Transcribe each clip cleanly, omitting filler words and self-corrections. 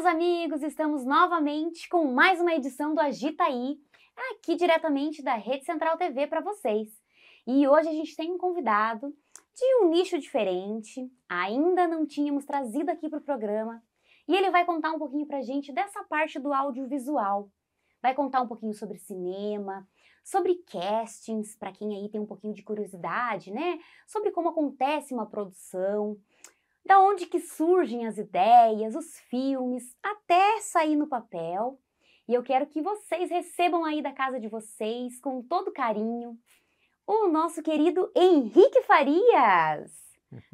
meus amigos, estamos novamente com mais uma edição do Agitaí, aqui diretamente da Rede Central TV para vocês. E hoje a gente tem um convidado de um nicho diferente, ainda não tínhamos trazido aqui para o programa, e ele vai contar um pouquinho para a gente dessa parte do audiovisual. Vai contar um pouquinho sobre cinema, sobre castings, para quem aí tem um pouquinho de curiosidade, né? Sobre como acontece uma produção, da onde que surgem as ideias, os filmes, até sair no papel. E eu quero que vocês recebam aí da casa de vocês, com todo carinho, o nosso querido Henrique Farias.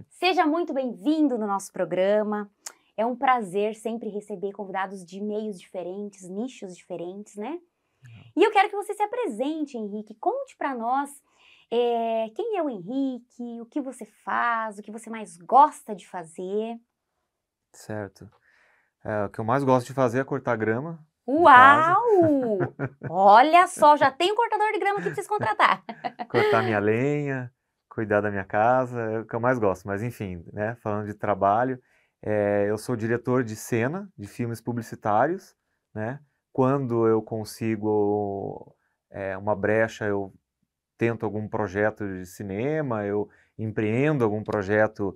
Seja muito bem-vindo no nosso programa. É um prazer sempre receber convidados de meios diferentes, nichos diferentes, né? E eu quero que você se apresente, Henrique. Conte para nós quem é o Henrique, o que você faz, o que você mais gosta de fazer. Certo. O que eu mais gosto de fazer é cortar grama de casa. Uau! Olha só, já tem um cortador de grama aqui para vocês contratar. Cortar minha lenha, cuidar da minha casa, é o que eu mais gosto. Mas enfim, né, falando de trabalho, eu sou diretor de cena, de filmes publicitários, né? Quando eu consigo uma brecha, eu tento algum projeto de cinema, eu empreendo algum projeto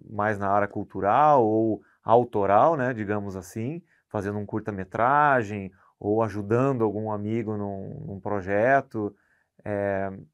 mais na área cultural ou autoral, né, digamos assim, fazendo um curta-metragem ou ajudando algum amigo num projeto,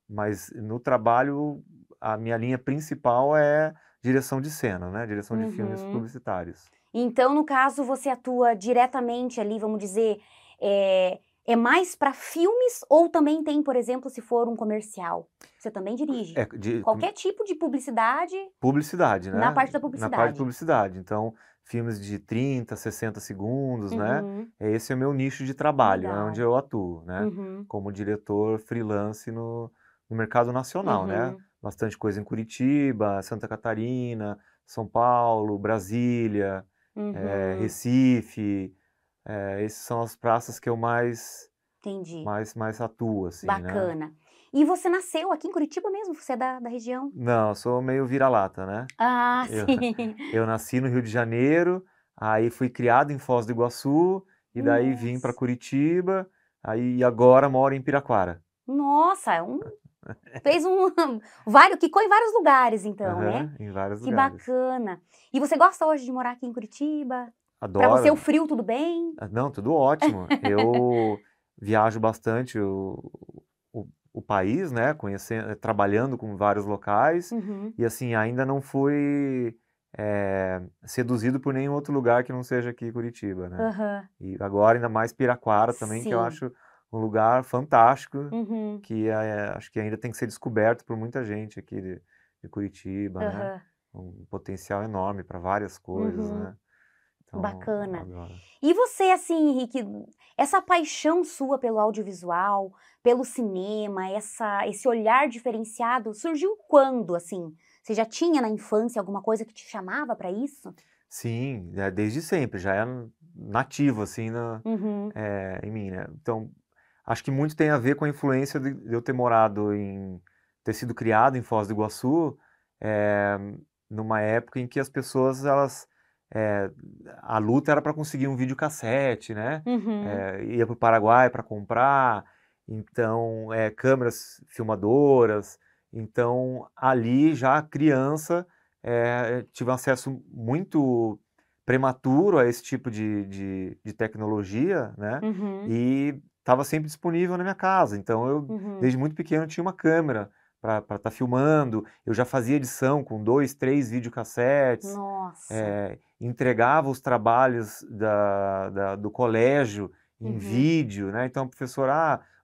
mas no trabalho a minha linha principal é direção de cena, né, direção de filmes publicitários. Então, no caso, você atua diretamente ali, vamos dizer, é mais para filmes ou também tem, por exemplo, se for um comercial? Você também dirige? Qualquer tipo de publicidade? Publicidade, né? Na parte da publicidade. Na parte de publicidade. Então, filmes de 30, 60 segundos, né? Esse é o meu nicho de trabalho, é onde eu atuo, né? Como diretor freelance no mercado nacional, né? Bastante coisa em Curitiba, Santa Catarina, São Paulo, Brasília, Recife. Essas são as praças que eu mais atuo, assim, Bacana. né? E você nasceu aqui em Curitiba mesmo? Você é da região? Não, eu sou meio vira-lata, né? Ah, sim. Eu nasci no Rio de Janeiro, aí fui criado em Foz do Iguaçu, e daí vim para Curitiba, aí agora moro em Piraquara. Nossa, ficou em vários lugares então, né? Em vários Que lugares. bacana. E você gosta hoje de morar aqui em Curitiba? Adoro. Para você o frio tudo bem? Não, tudo ótimo. Eu viajo bastante o país, né? Conhecendo, trabalhando com vários locais, e assim, ainda não fui seduzido por nenhum outro lugar que não seja aqui Curitiba, né? E agora ainda mais Piraquara também, que eu acho um lugar fantástico, que acho que ainda tem que ser descoberto por muita gente aqui de Curitiba, né? Um potencial enorme para várias coisas, né? Então, bacana. agora. E você, assim, Henrique, essa paixão sua pelo audiovisual, pelo cinema, esse olhar diferenciado, surgiu quando, assim? Você já tinha na infância alguma coisa que te chamava para isso? Sim, desde sempre, já é nativo, assim, em mim, né? Então, acho que muito tem a ver com a influência de eu ter sido criado em Foz do Iguaçu, numa época em que as pessoas, a luta era para conseguir um videocassete, né? Ia para o Paraguai para comprar, então, câmeras filmadoras. Então, ali, já criança, tive um acesso muito prematuro a esse tipo de tecnologia, né? E estava sempre disponível na minha casa. Então, eu, desde muito pequeno, tinha uma câmera para estar filmando. Eu já fazia edição com 2, 3 videocassetes. Nossa! Entregava os trabalhos do colégio em vídeo, né? Então, professor,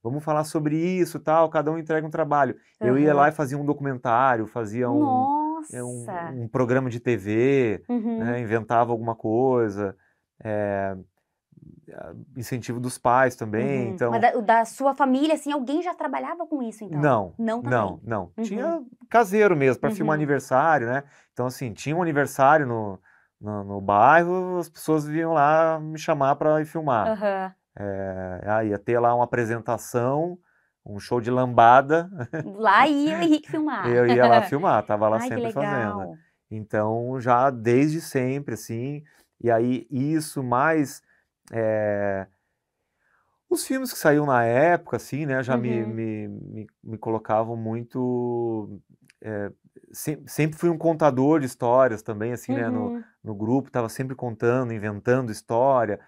vamos falar sobre isso, tal, cada um entrega um trabalho. Eu ia lá e fazia um documentário, fazia um programa de TV, né? Inventava alguma coisa, incentivo dos pais também, então... Mas da sua família, assim, alguém já trabalhava com isso, então? Não, também? não. Tinha caseiro mesmo, para filmar aniversário, né? Então, assim, tinha um aniversário no bairro, as pessoas vinham lá me chamar para ir filmar. Ia ter lá uma apresentação, um show de lambada. Lá ia o Henrique filmar. Eu ia lá filmar, tava lá Ai, que sempre legal. fazendo. Então, já desde sempre, assim, E aí isso mais os filmes que saíram na época, assim, né, já me colocavam muito... sempre fui um contador de histórias também, assim, né, no grupo, estava sempre contando, inventando história.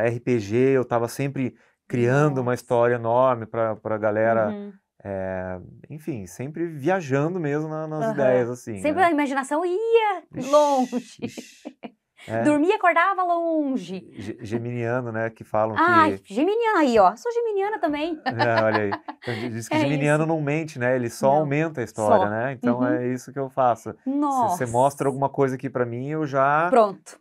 RPG, eu estava sempre criando uma história enorme para a galera, enfim, sempre viajando mesmo nas ideias, assim, Sempre né? a imaginação ia longe. Dormia e acordava longe. Geminiano, né, que falam Ai, que... geminiana aí, ó. Sou geminiana também. Olha aí. Então, diz que É geminiano isso. não mente, né? Ele só Não, aumenta a história, só. né? Então é isso que eu faço. Se você mostra Nossa. alguma coisa aqui pra mim, eu já... Pronto.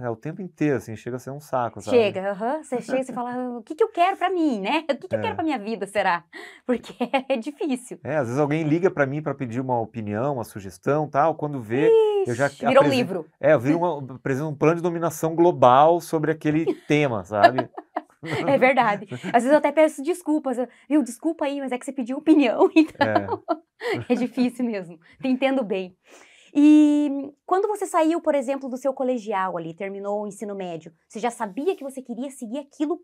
É o tempo inteiro, assim, chega a ser um saco, sabe? Chega, Você chega e fala, o que que eu quero pra mim, né? O que que eu quero pra minha vida, será? Porque é difícil. Às vezes alguém liga pra mim pra pedir uma opinião, uma sugestão, tal, quando vê, eu já Ixi, virou um livro. eu viro apresento um plano de dominação global sobre aquele tema, sabe? É verdade. Às vezes eu até peço desculpas. Viu, desculpa aí, mas é que você pediu opinião, então é difícil mesmo. Te entendo bem. E quando você saiu, por exemplo, do seu colegial ali, terminou o ensino médio, você já sabia que você queria seguir aquilo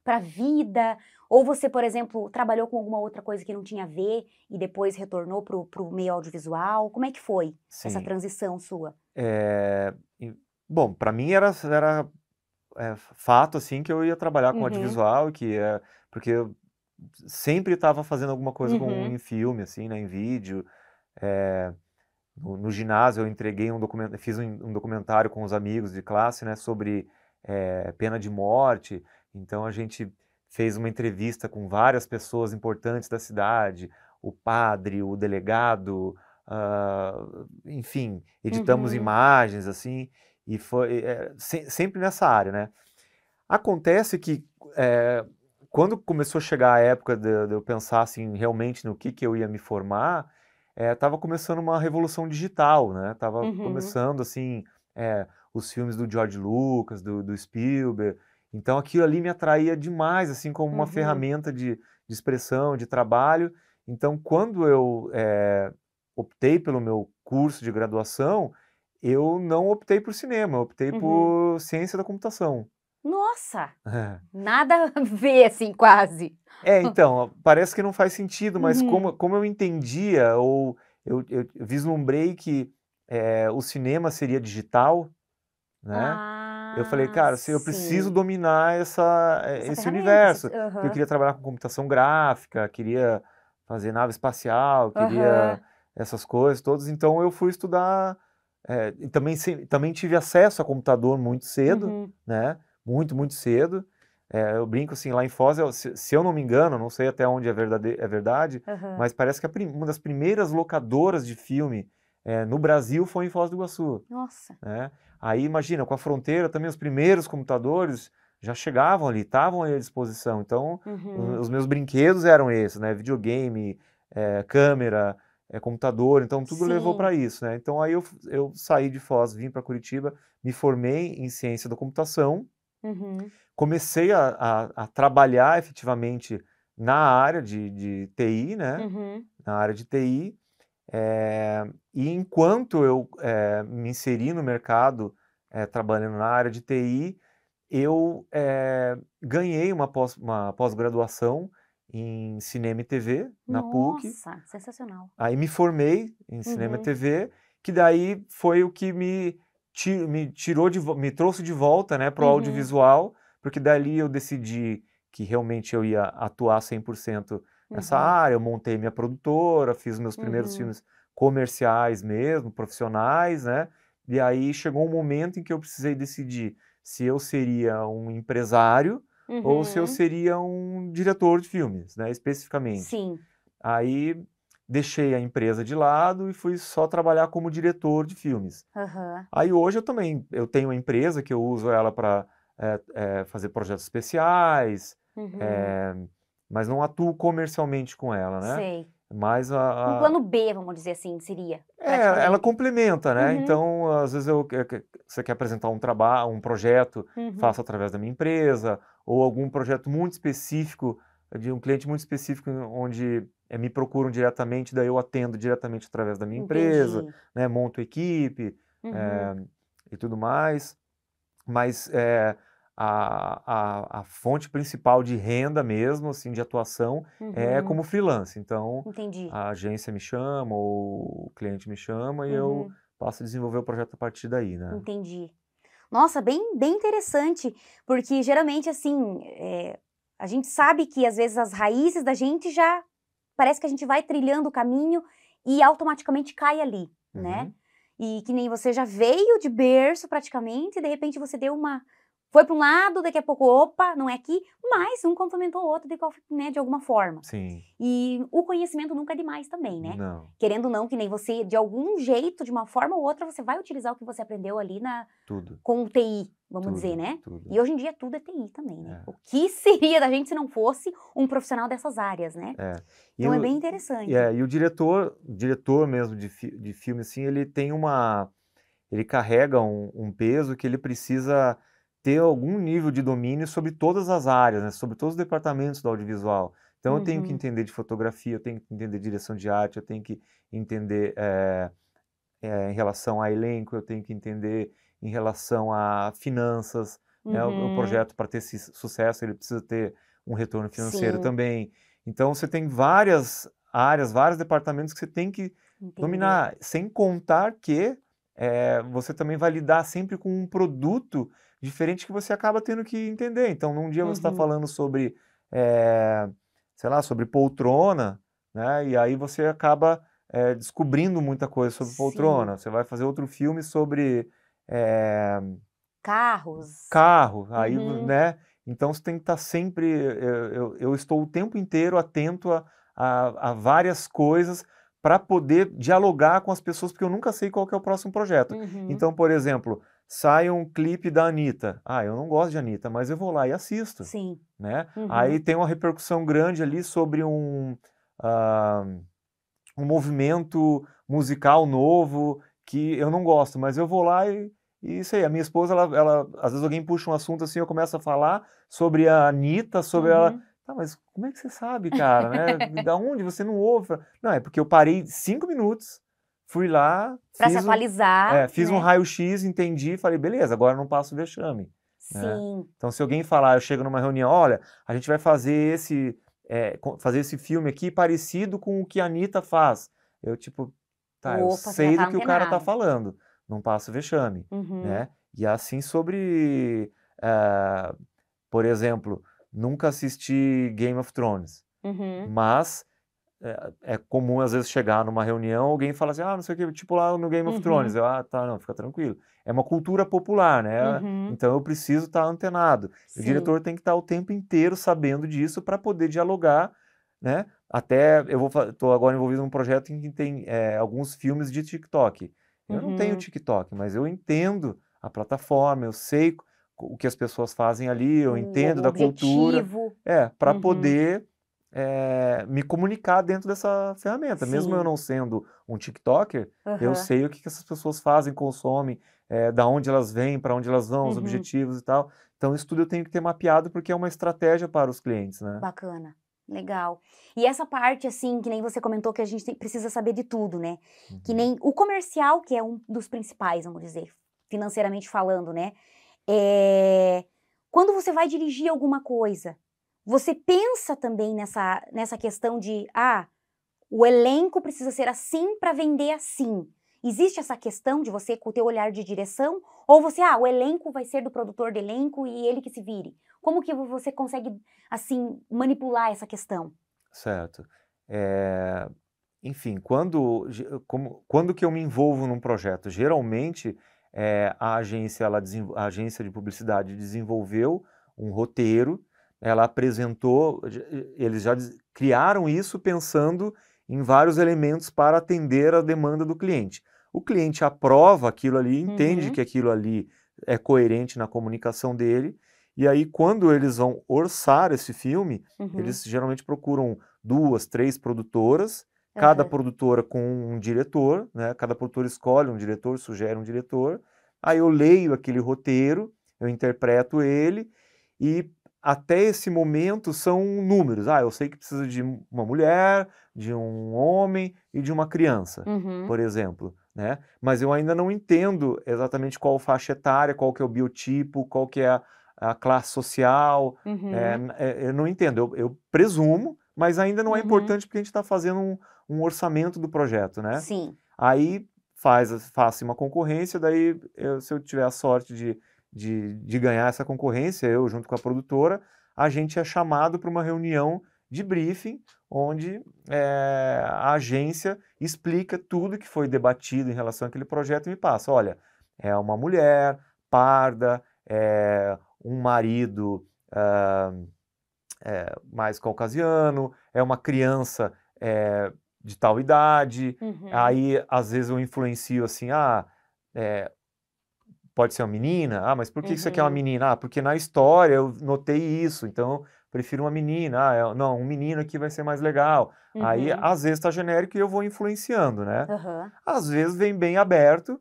para a vida? Ou você, por exemplo, trabalhou com alguma outra coisa que não tinha a ver e depois retornou pro meio audiovisual? Como é que foi essa transição sua? Bom, para mim era fato, assim, que eu ia trabalhar com audiovisual, porque eu sempre estava fazendo alguma coisa em filme, assim, né, em vídeo. No ginásio eu entreguei fiz um documentário com os amigos de classe, né, sobre pena de morte. Então a gente fez uma entrevista com várias pessoas importantes da cidade, o padre, o delegado, enfim, editamos imagens, assim, e foi sempre nessa área, né? Acontece que quando começou a chegar a época de eu pensar assim, realmente no que eu ia me formar, estava começando uma revolução digital, né? Tava começando assim, os filmes do George Lucas, do Spielberg. Então aquilo ali me atraía demais, assim, como uma ferramenta de expressão, de trabalho. Então quando eu optei pelo meu curso de graduação, eu não optei por cinema, eu optei por ciência da computação. Nossa! Nada a ver, assim, quase. Então, parece que não faz sentido, mas como eu entendia, ou eu vislumbrei que o cinema seria digital, né? Eu falei, cara, se eu preciso Sim. dominar Essa esse ferramenta. universo, porque eu queria trabalhar com computação gráfica, queria fazer nave espacial, queria essas coisas todas, então eu fui estudar, e também tive acesso a computador muito cedo, né? Muito cedo. Eu brinco assim, lá em Foz, se eu não me engano, não sei até onde é verdade, mas parece que uma das primeiras locadoras de filme no Brasil foi em Foz do Iguaçu. Nossa. Né? Aí imagina, com a fronteira também os primeiros computadores já chegavam ali, estavam à disposição. Então, os meus brinquedos eram esses, né? Videogame, câmera, computador, então tudo levou para isso, né? Então aí eu saí de Foz, vim para Curitiba, me formei em ciência da computação, comecei a trabalhar efetivamente na área de TI, né? Na área de TI. E enquanto eu me inseri no mercado trabalhando na área de TI, eu ganhei uma pós-graduação em cinema e TV na PUC. Nossa, sensacional. Aí me formei em cinema e TV, que daí foi o que me trouxe de volta, né, para o audiovisual, porque dali eu decidi que realmente eu ia atuar 100% nessa área. Eu montei minha produtora, fiz meus primeiros filmes comerciais mesmo, profissionais, né? E aí chegou um momento em que eu precisei decidir se eu seria um empresário ou se eu seria um diretor de filmes, né, especificamente. Sim. Aí deixei a empresa de lado e fui só trabalhar como diretor de filmes. Aí hoje eu tenho uma empresa que eu uso ela para fazer projetos especiais, mas não atuo comercialmente com ela, né? Sei. Mas Um plano B, vamos dizer assim, seria, ela praticamente. complementa, né? Então, às vezes você quer apresentar um trabalho, um projeto, faço através da minha empresa, ou algum projeto muito específico, de um cliente muito específico, onde me procuram diretamente, daí eu atendo diretamente através da minha empresa, né? Monto equipe e tudo mais. mas a fonte principal de renda mesmo, assim, de atuação, é como freelance. Então, Entendi. a agência me chama, ou o cliente me chama e eu Uhum. passo a desenvolver o projeto a partir daí, né? Entendi. Nossa, bem interessante, porque geralmente, assim, a gente sabe que às vezes as raízes da gente já parece que a gente vai trilhando o caminho e automaticamente cai ali, né? Uhum. E que nem você já veio de berço praticamente, e de repente você deu uma. Foi para um lado, daqui a pouco, opa, não é aqui, mas um complementou o outro né, de alguma forma. Sim, E o conhecimento nunca é demais também, né? não, Querendo ou não, que nem você, de algum jeito, de uma forma ou outra, você vai utilizar o que você aprendeu ali tudo, com o TI, vamos dizer, tudo, né? tudo. E hoje em dia tudo é TI também, né? É, O que seria da gente se não fosse um profissional dessas áreas, né? é. Então é bem interessante. E o diretor mesmo de filme, assim, ele carrega um peso que ele precisa ter algum nível de domínio sobre todas as áreas, né? Sobre todos os departamentos do audiovisual. Então eu tenho que Uhum, entender de fotografia, eu tenho que entender direção de arte, eu tenho que entender em relação a elenco, eu tenho que entender em relação a finanças, né? O uhum, projeto, para ter esse sucesso, ele precisa ter um retorno financeiro sim, também. Então você tem várias áreas, vários departamentos que você tem que entender. dominar, sem contar que você também vai lidar sempre com um produto diferente que você acaba tendo que entender. Então, num dia você está Uhum, falando sobre, eh, sei lá, sobre poltrona, né? E aí você acaba descobrindo muita coisa sobre sim. poltrona. Você vai fazer outro filme sobre eh, Carros. carro, aí, Uhum, né? Então você tem que estar sempre. Eu estou o tempo inteiro atento a várias coisas para poder dialogar com as pessoas, porque eu nunca sei qual que é o próximo projeto. uhum, Então, por exemplo, sai um clipe da Anitta. Ah, eu não gosto de Anitta, mas eu vou lá e assisto, sim. né? Aí Uhum, tem uma repercussão grande ali sobre ah, um movimento musical novo que eu não gosto, mas eu vou lá e isso aí. A minha esposa, às vezes alguém puxa um assunto assim, eu começo a falar sobre a Anitta, sobre ela. uhum. Tá, mas como é que você sabe, cara, né? Da onde você não ouve? Não, é porque eu parei 5 minutos, fui lá, Para se atualizar, fiz um né? raio-x, entendi, falei, beleza, agora eu não passo vexame, né? Sim. Então, se alguém falar, eu chego numa reunião, olha, a gente vai fazer esse filme aqui parecido com o que a Anitta faz. Eu, tipo, tá, eu Opa, você já sei tá do que o cara tá antenado. falando, não passo vexame, Uhum, né? E assim sobre, por exemplo, nunca assisti Game of Thrones, uhum, mas é comum às vezes chegar numa reunião, alguém fala assim, ah, não sei o que, tipo lá no Game of Thrones. uhum, Eu, ah, tá, não, fica tranquilo. É uma cultura popular, né? uhum. Então eu preciso estar antenado. O Sim, diretor tem que estar o tempo inteiro sabendo disso para poder dialogar, né? Até estou agora envolvido num projeto em que tem alguns filmes de TikTok. Eu não tenho uhum. TikTok, mas eu entendo a plataforma, eu sei o que as pessoas fazem ali, eu entendo O da cultura, objetivo. para Uhum, poder me comunicar dentro dessa ferramenta. Mesmo eu sim, não sendo um TikToker, eu aham, sei o que essas pessoas fazem, consomem, da onde elas vêm, para onde elas vão, os uhum, objetivos e tal. Então, isso tudo eu tenho que ter mapeado porque é uma estratégia para os clientes, né? bacana, legal. E essa parte, assim, que nem você comentou que a gente precisa saber de tudo, né? Que Uhum. nem o comercial, que é um dos principais, vamos dizer, financeiramente falando, né? É... Quando você vai dirigir alguma coisa, você pensa também nessa questão de, o elenco precisa ser assim para vender assim. Existe essa questão de você com o teu olhar de direção? Ou você, o elenco vai ser do produtor de elenco e ele que se vire? Como que você consegue, assim, manipular essa questão? Certo. Eh, Enfim, quando que eu me envolvo num projeto? Geralmente, a agência de publicidade desenvolveu um roteiro, ela apresentou, eles já criaram isso pensando em vários elementos para atender a demanda do cliente. O cliente aprova aquilo ali, entende que Uhum, aquilo ali é coerente na comunicação dele, e aí, quando eles vão orçar esse filme, uhum, eles geralmente procuram duas, três produtoras, cada aham, produtora com um diretor, né? Cada produtora escolhe um diretor, sugere um diretor. Aí eu leio aquele roteiro, eu interpreto ele e até esse momento são números. Ah, eu sei que precisa de uma mulher, de um homem e de uma criança, uhum, por exemplo. né? Mas eu ainda não entendo exatamente qual faixa etária, qual que é o biotipo, qual que é a classe social, eu não entendo, eu presumo, mas ainda não é importante porque a gente está fazendo um orçamento do projeto, né? Sim. Aí faça uma concorrência, daí se eu tiver a sorte de ganhar essa concorrência, eu junto com a produtora, a gente é chamado para uma reunião de briefing, onde a agência explica tudo que foi debatido em relação àquele projeto e me passa, olha, é uma mulher parda, um marido mais caucasiano, é uma criança de tal idade, aí às vezes eu influencio assim, pode ser uma menina, mas por que você quer uma menina? Porque na história eu notei isso, então prefiro uma menina, não, um menino aqui vai ser mais legal. Aí às vezes está genérico e eu vou influenciando, né? Às vezes vem bem aberto,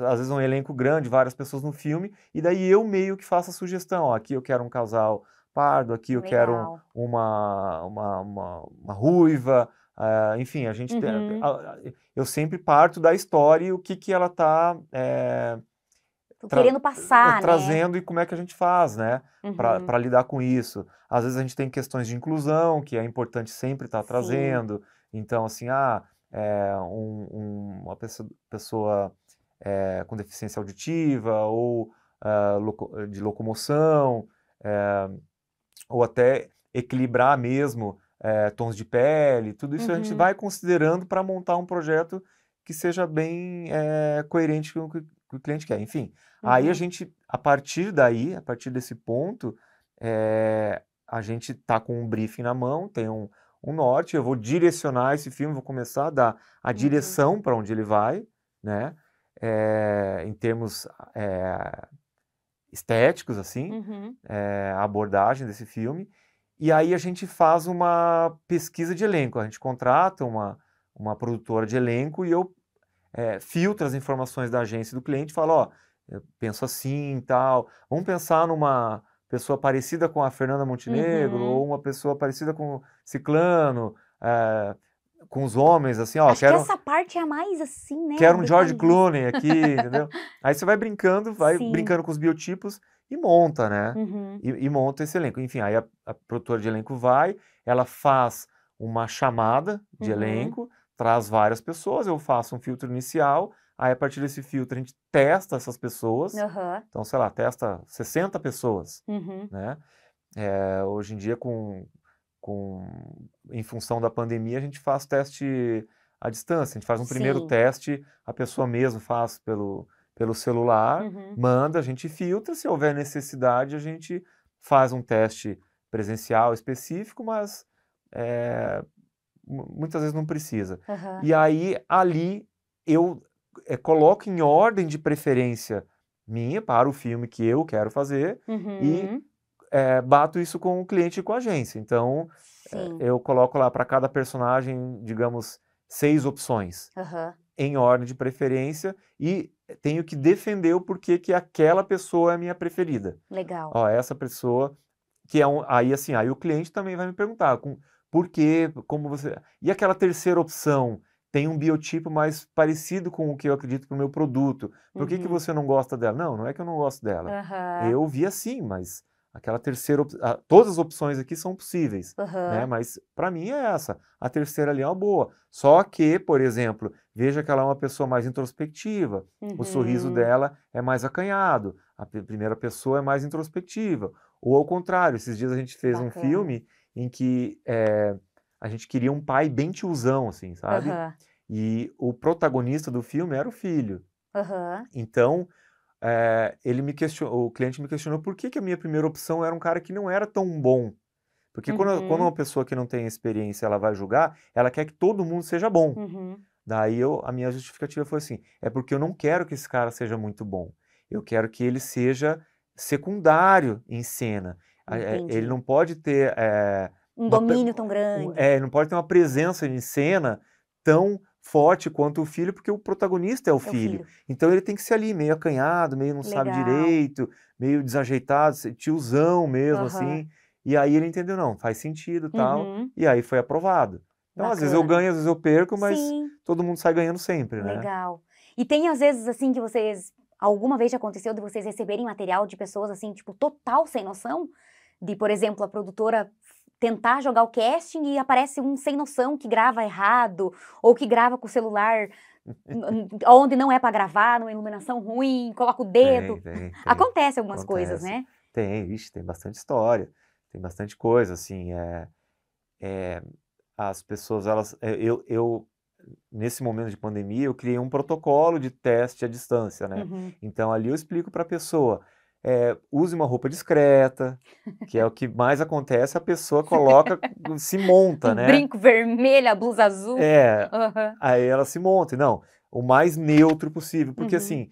às vezes um elenco grande, várias pessoas no filme, e daí eu meio que faço a sugestão, aqui eu quero um casal pardo, aqui eu quero uma ruiva, enfim, eu sempre parto da história e o que ela está querendo passar, trazendo, né? E como é que a gente faz, né? Para lidar com isso. Às vezes a gente tem questões de inclusão, que é importante sempre estar trazendo. Então, assim, uma pessoa com deficiência auditiva ou de locomoção, ou até equilibrar mesmo tons de pele, tudo isso a gente vai considerando para montar um projeto que seja bem coerente com o que o cliente quer. Enfim, aí a gente, a partir desse ponto, a gente está com um briefing na mão, tem um norte, eu vou direcionar esse filme, vou começar a dar a direção para onde ele vai, né? Em termos estéticos, assim, a abordagem desse filme. E aí a gente faz uma pesquisa de elenco, a gente contrata uma produtora de elenco e eu filtro as informações da agência e do cliente e falo, ó, eu penso assim e tal, vamos pensar numa pessoa parecida com a Fernanda Montenegro ou uma pessoa parecida com Ciclano, com os homens, assim, ó, Acho que essa parte é a mais assim, né? Quero um George Clooney aqui, entendeu? Aí você vai brincando com os biotipos e monta, né? E monta esse elenco. Enfim, aí a produtora de elenco ela faz uma chamada de elenco, traz várias pessoas, eu faço um filtro inicial, aí a partir desse filtro a gente testa essas pessoas, então, sei lá, testa 60 pessoas, né? Hoje em dia, em função da pandemia, a gente faz teste à distância, a gente faz um primeiro teste, a pessoa mesmo faz pelo celular, manda, a gente filtra, se houver necessidade, a gente faz um teste presencial específico, mas muitas vezes não precisa. E aí, ali, eu coloco em ordem de preferência minha para o filme que eu quero fazer e bato isso com o cliente e com a agência. Então, eu coloco lá para cada personagem, digamos, 6 opções em ordem de preferência e tenho que defender o porquê que aquela pessoa é a minha preferida. Legal. Ó, essa pessoa que aí o cliente também vai me perguntar por quê, como você... E aquela terceira opção tem um biotipo mais parecido com o que eu acredito para o meu produto. Por que você não gosta dela? Não é que eu não gosto dela. Eu vi assim, mas aquela terceira todas as opções aqui são possíveis, né? Mas para mim é essa. A terceira ali é uma boa. Só que, por exemplo, veja que ela é uma pessoa mais introspectiva. O sorriso dela é mais acanhado. A primeira pessoa é mais introspectiva. Ou ao contrário, esses dias a gente fez um filme em que a gente queria um pai bem tiozão, assim, sabe? E o protagonista do filme era o filho. Então, o cliente me questionou por que a minha primeira opção era um cara que não era tão bom. Porque quando uma pessoa que não tem experiência ela vai julgar, ela quer que todo mundo seja bom. Daí a minha justificativa foi assim, é porque eu não quero que esse cara seja muito bom. Eu quero que ele seja secundário em cena. Ele não pode ter... um domínio tão grande. Ele não pode ter uma presença em cena tão forte quanto o filho, porque o protagonista é o filho. Então ele tem que ser ali, meio acanhado, meio não sabe direito, meio desajeitado, tiozão mesmo, assim. E aí ele entendeu, não, faz sentido e tal. E aí foi aprovado. Então, às vezes eu ganho, às vezes eu perco, mas Sim. todo mundo sai ganhando sempre, né? Legal. E tem às vezes, assim, que vocês... Alguma vez já aconteceu de vocês receberem material de pessoas, assim, tipo, total sem noção? De, por exemplo, a produtora tentar jogar o casting e aparece um sem noção que grava errado, ou que grava com o celular onde não é pra gravar, numa iluminação ruim, coloca o dedo. Tem. Acontece algumas coisas, né? Tem bastante história, tem bastante coisa, assim, as pessoas, nesse momento de pandemia, eu criei um protocolo de teste à distância, né? Então, ali eu explico para a pessoa, use uma roupa discreta, que é o que mais acontece, a pessoa coloca, se monta, né? Brinco vermelho, a blusa azul. Aí ela se monta. Não, o mais neutro possível, porque assim,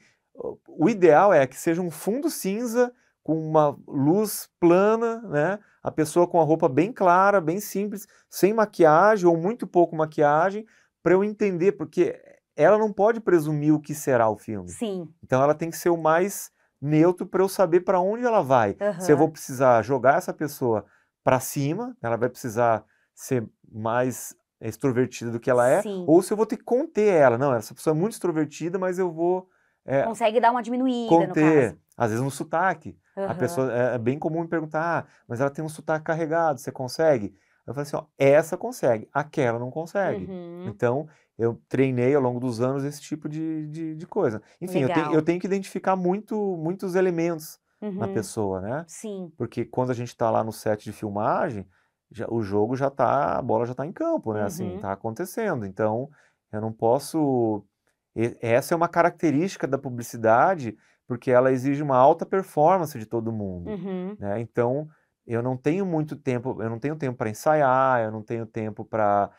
o ideal é que seja um fundo cinza com uma luz plana, né? A pessoa com a roupa bem clara, bem simples, sem maquiagem ou muito pouco maquiagem, para eu entender, porque ela não pode presumir o que será o filme. Sim. Então ela tem que ser o mais neutro para eu saber para onde ela vai. Se eu vou precisar jogar essa pessoa para cima, ela vai precisar ser mais extrovertida do que ela é, ou se eu vou ter que conter ela. Não, essa pessoa é muito extrovertida, mas eu vou... Consegue dar uma diminuída, conter, no caso. Às vezes no sotaque. A pessoa, é bem comum me perguntar, mas ela tem um sotaque carregado, você consegue? Eu falei assim, ó, essa consegue, aquela não consegue. Então, eu treinei ao longo dos anos esse tipo de coisa. Enfim, eu tenho que identificar muitos elementos na pessoa, né? Sim. Porque quando a gente está lá no set de filmagem, o jogo já tá, a bola já está em campo, né? Assim, tá acontecendo. Então, eu não posso... Essa é uma característica da publicidade, porque ela exige uma alta performance de todo mundo, né? Então, eu não tenho muito tempo, eu não tenho tempo para ensaiar, eu não tenho tempo para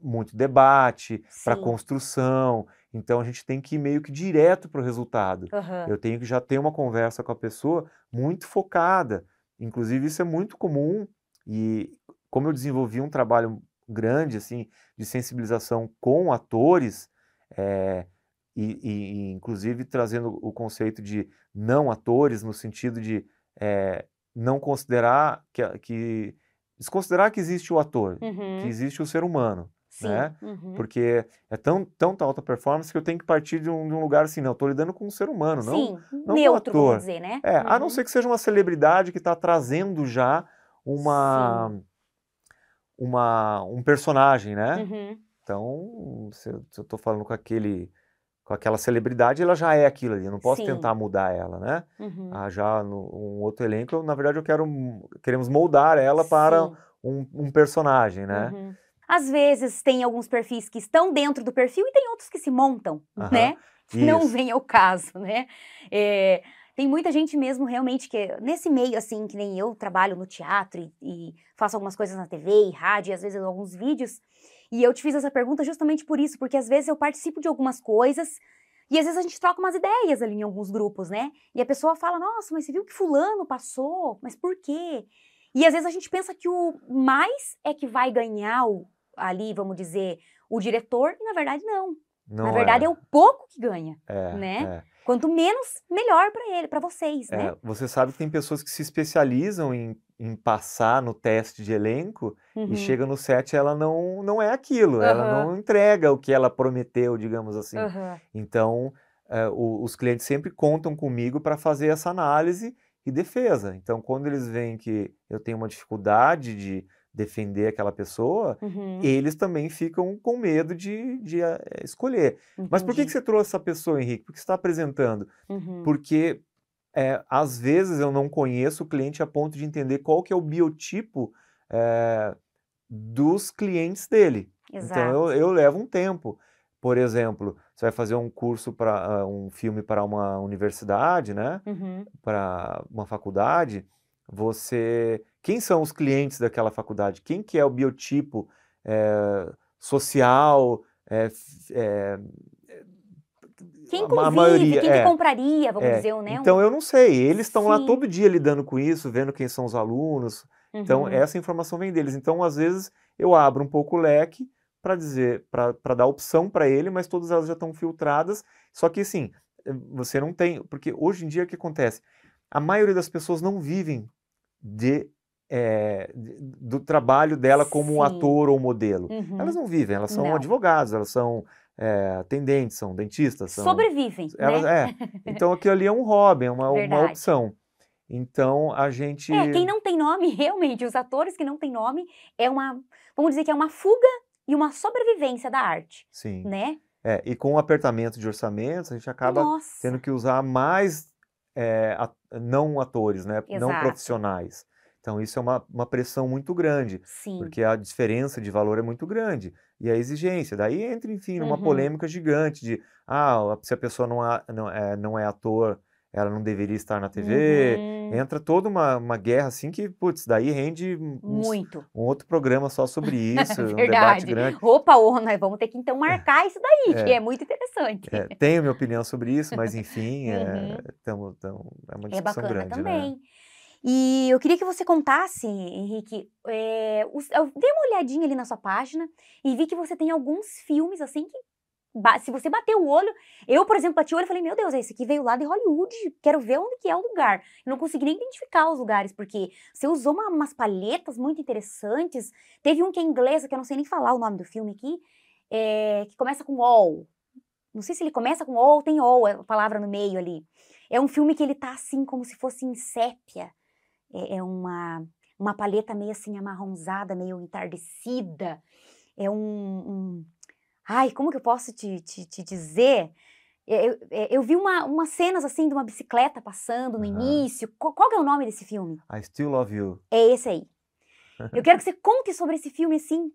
muito debate, para construção. Então, a gente tem que ir meio que direto para o resultado. Eu tenho que já ter uma conversa com a pessoa muito focada. Inclusive, isso é muito comum e como eu desenvolvi um trabalho grande, assim, de sensibilização com atores, inclusive trazendo o conceito de não atores, no sentido de não considerar desconsiderar que existe o ator, que existe o ser humano, né? Porque é tanta alta performance que eu tenho que partir de um lugar assim, não, eu estou lidando com um ser humano, não neutro, com um ator. vamos dizer, né? A não ser que seja uma celebridade que está trazendo já um personagem, né? Então, se eu estou falando com aquela celebridade, ela já é aquilo ali, eu não posso tentar mudar ela, né? Já um outro elenco, na verdade, queremos moldar ela para um personagem, né? Às vezes tem alguns perfis que estão dentro do perfil e tem outros que se montam, né? Que não vem ao caso, né? Tem muita gente mesmo realmente que, nesse meio assim, que nem eu trabalho no teatro e faço algumas coisas na TV e rádio, e às vezes alguns vídeos, e eu te fiz essa pergunta justamente por isso, porque às vezes eu participo de algumas coisas e às vezes a gente troca umas ideias ali em alguns grupos, né? E a pessoa fala, nossa, mas você viu que fulano passou? Mas por quê? E às vezes a gente pensa que o mais é que vai ganhar ali, vamos dizer, o diretor, e na verdade não. Na verdade é o pouco que ganha, né? Quanto menos, melhor para ele, para vocês, né? Você sabe que tem pessoas que se especializam em passar no teste de elenco e chega no set ela não é aquilo, ela não entrega o que ela prometeu, digamos assim. Então, os clientes sempre contam comigo para fazer essa análise e defesa. Então, quando eles veem que eu tenho uma dificuldade de defender aquela pessoa, eles também ficam com medo de escolher. Mas por que você trouxe essa pessoa, Henrique? Por que você está apresentando? Porque, às vezes, eu não conheço o cliente a ponto de entender qual que é o biotipo dos clientes dele. Então, eu levo um tempo. Por exemplo, você vai fazer um curso para um filme para uma universidade, né? Para uma faculdade, quem são os clientes daquela faculdade? Quem que é o biotipo social? Quem convive, quem que compraria, vamos dizer, né? Então, eu não sei. Eles estão lá todo dia lidando com isso, vendo quem são os alunos. Então, essa informação vem deles. Então, às vezes, eu abro um pouco o leque para dizer, para dar opção para ele, mas todas elas já estão filtradas. Só que, assim, você não tem... Porque hoje em dia, o que acontece? A maioria das pessoas não vivem de do trabalho dela como um Sim. ator ou modelo. Uhum. Elas não vivem, elas são Não. advogados, elas são atendentes, são dentistas. Sobrevivem, elas, né? Então aquilo ali é um hobby, é uma Verdade. opção. Então a gente... quem não tem nome, realmente, os atores que não têm nome, vamos dizer que é uma fuga e uma sobrevivência da arte, Sim. né? E com o apertamento de orçamentos, a gente acaba tendo que usar mais não atores, né? Exato. Não profissionais. Então isso é uma pressão muito grande, Sim. porque a diferença de valor é muito grande. E a exigência, daí entra, enfim, numa polêmica gigante de se a pessoa não é ator, ela não deveria estar na TV. Entra toda uma guerra assim que, putz, daí rende muito. Um outro programa só sobre isso, Verdade. um debate grande. Opa, nós vamos ter que então marcar isso daí, que é muito interessante. Tenho minha opinião sobre isso, mas enfim, é uma discussão grande, também. né? E eu queria que você contasse, Henrique, eu dei uma olhadinha ali na sua página e vi que você tem alguns filmes assim que se você bater o olho, eu, por exemplo, bati o olho e falei, meu Deus, esse aqui veio lá de Hollywood, quero ver onde que é o lugar. Eu não consegui nem identificar os lugares, porque você usou umas palhetas muito interessantes. Teve um que é inglês, que eu não sei nem falar o nome do filme aqui, que começa com all. Não sei se ele começa com all, tem all, a palavra no meio ali. É um filme que ele tá assim, como se fosse em sépia. É uma paleta meio assim amarronzada, meio entardecida. É Ai, como que eu posso te dizer? Eu vi umas cenas assim de uma bicicleta passando no início. Qual que é o nome desse filme? I Still Love You. É esse aí. Eu quero que você conte sobre esse filme assim,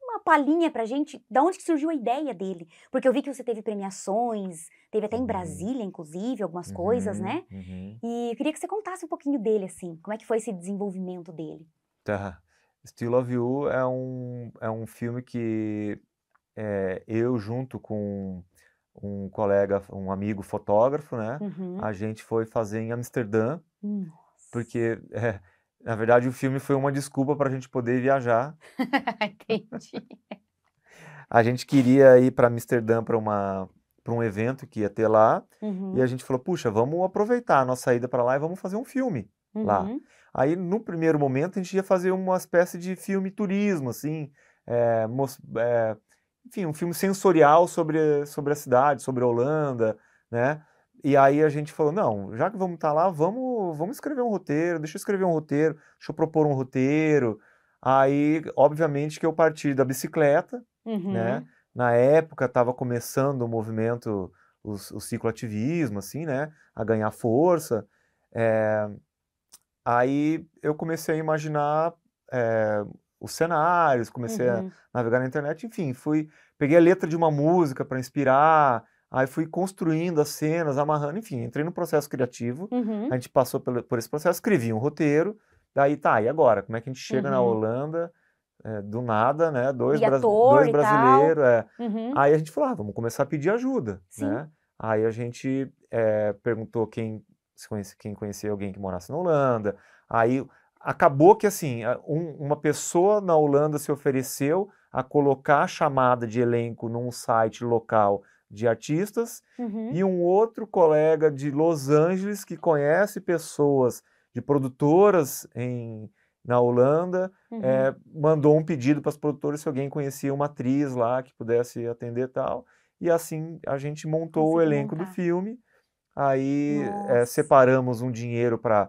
uma palhinha pra gente, da onde que surgiu a ideia dele. Porque eu vi que você teve premiações, teve até em Brasília, inclusive, algumas coisas, né? E eu queria que você contasse um pouquinho dele, assim, como é que foi esse desenvolvimento dele. Tá. Still Love You é um filme que eu, junto com um colega, um amigo fotógrafo, né? A gente foi fazer em Amsterdã, porque, na verdade, o filme foi uma desculpa para a gente poder viajar. Entendi. A gente queria ir para Amsterdã para um evento que ia ter lá, e a gente falou, puxa, vamos aproveitar a nossa ida para lá e vamos fazer um filme lá. Aí, no primeiro momento, a gente ia fazer uma espécie de filme turismo, assim, enfim, um filme sensorial sobre a cidade, sobre a Holanda, né? E aí a gente falou, não, já que vamos estar lá, vamos escrever um roteiro, deixa eu escrever um roteiro, deixa eu propor um roteiro. Aí, obviamente, que eu parti da bicicleta, né? Na época estava começando o movimento, o cicloativismo, assim, né? A ganhar força. Aí eu comecei a imaginar os cenários, comecei a navegar na internet, enfim, peguei a letra de uma música para inspirar, aí fui construindo as cenas, amarrando, enfim, entrei no processo criativo, a gente passou por esse processo, escrevi um roteiro, daí e agora, como é que a gente chega na Holanda, do nada, né, dois brasileiros, aí a gente falou, vamos começar a pedir ajuda, né, aí a gente perguntou quem conhecia alguém que morasse na Holanda, aí acabou que, assim, uma pessoa na Holanda se ofereceu a colocar a chamada de elenco num site local de artistas, e um outro colega de Los Angeles que conhece pessoas de produtoras na Holanda, mandou um pedido para as produtoras se alguém conhecia uma atriz lá que pudesse atender e tal, e assim a gente montou o elenco do filme. Aí separamos um dinheiro para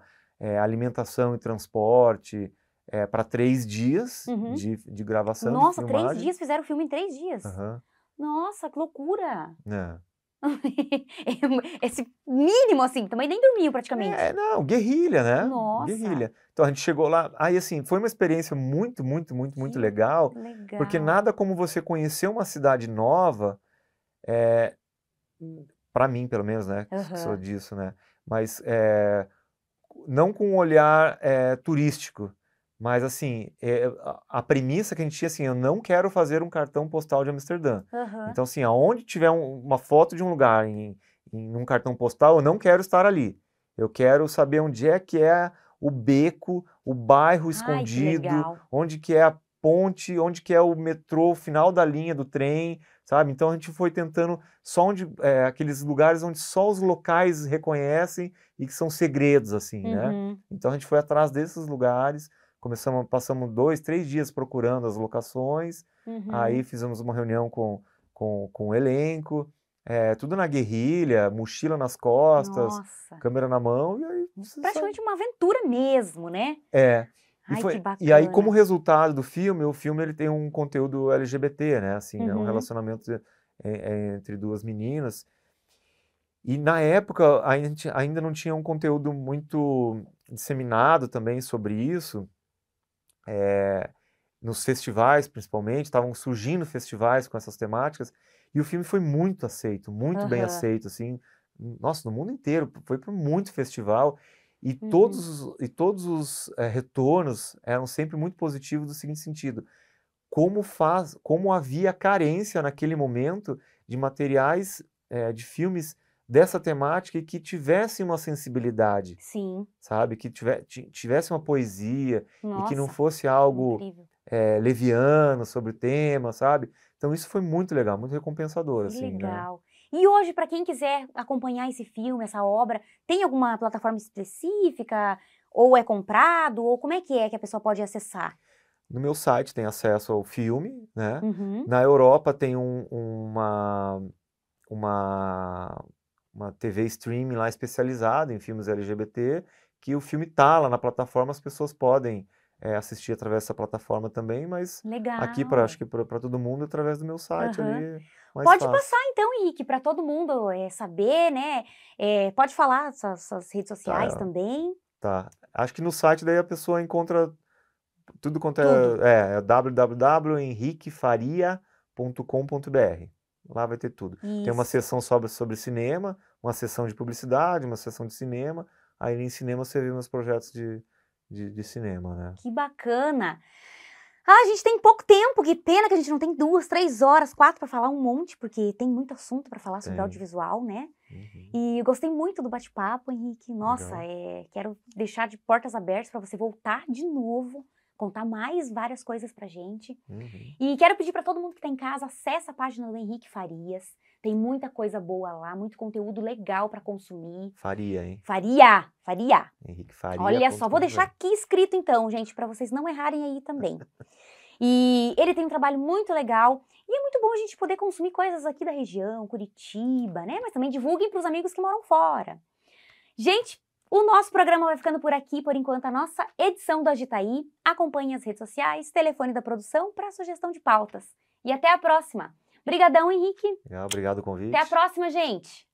alimentação e transporte para 3 dias de gravação, de filmagem. 3 dias? Fizeram o filme em 3 dias? Nossa, que loucura! Esse mínimo, assim, também nem dormiu praticamente. Não, guerrilha, né? Nossa! Guerrilha. Então a gente chegou lá, aí assim, foi uma experiência muito, muito, muito, muito legal, porque nada como você conhecer uma cidade nova, para mim, pelo menos, né, que sou disso, né, mas não com um olhar turístico, mas assim, a premissa que a gente tinha, assim, eu não quero fazer um cartão postal de Amsterdã. Então, assim, aonde tiver uma foto de um lugar em um cartão postal, eu não quero estar ali. Eu quero saber onde é que é o beco, o bairro escondido, onde que é a ponte, onde que é o metrô, o final da linha do trem, sabe? Então a gente foi tentando só aqueles lugares onde só os locais reconhecem e que são segredos, assim, né? Então a gente foi atrás desses lugares, passamos 2, 3 dias procurando as locações, aí fizemos uma reunião com o elenco, tudo na guerrilha, mochila nas costas, câmera na mão, e aí... Praticamente uma aventura mesmo, né? Ai, que bacana. E aí, como resultado do filme, o filme ele tem um conteúdo LGBT, né? Assim, é um relacionamento entre duas meninas. E na época, a gente ainda não tinha um conteúdo muito disseminado também sobre isso. Nos festivais, principalmente, estavam surgindo festivais com essas temáticas. E o filme foi muito aceito, muito bem aceito, assim. Nossa, no mundo inteiro, foi para muito festival. E todos os retornos eram sempre muito positivos no seguinte sentido: como havia carência naquele momento de materiais, de filmes dessa temática e que tivessem uma sensibilidade, sabe? Que tivesse uma poesia e que não fosse algo leviano sobre o tema, sabe? Então isso foi muito legal, muito recompensador, assim, legal. Né? E hoje, para quem quiser acompanhar esse filme, essa obra, tem alguma plataforma específica? Ou é comprado? Ou como é que a pessoa pode acessar? No meu site tem acesso ao filme, né? Na Europa tem uma TV streaming lá especializada em filmes LGBT, que o filme tá lá na plataforma, as pessoas podem assistir através dessa plataforma também, mas aqui, acho que para todo mundo, através do meu site ali, mais pode fácil. passar então, Henrique, para todo mundo saber, né? Pode falar suas redes sociais também. Tá. Acho que no site daí a pessoa encontra tudo quanto é www.henriquefaria.com.br. Lá vai ter tudo. Isso. Tem uma seção sobre cinema, uma seção de publicidade, uma seção de cinema. Aí em cinema você vê meus projetos de cinema, né? Que bacana! A gente tem pouco tempo, que pena que a gente não tem 2, 3 horas, 4 para falar um monte, porque tem muito assunto para falar sobre audiovisual, né? E eu gostei muito do bate-papo, Henrique. Nossa, quero deixar de portas abertas para você voltar de novo, contar várias coisas pra gente. E quero pedir para todo mundo que está em casa, acesse a página do Henrique Farias. Tem muita coisa boa lá, muito conteúdo legal para consumir. Faria, hein? Faria. Henrique Faria. Olha só, vou deixar aqui escrito então, gente, para vocês não errarem aí também. E ele tem um trabalho muito legal e é muito bom a gente poder consumir coisas aqui da região, Curitiba, né? Mas também divulguem para os amigos que moram fora. Gente, o nosso programa vai ficando por aqui, por enquanto, a nossa edição do Agitaí. Acompanhe as redes sociais, telefone da produção para sugestão de pautas. E até a próxima. Obrigadão, Henrique. Obrigado pelo convite. Até a próxima, gente.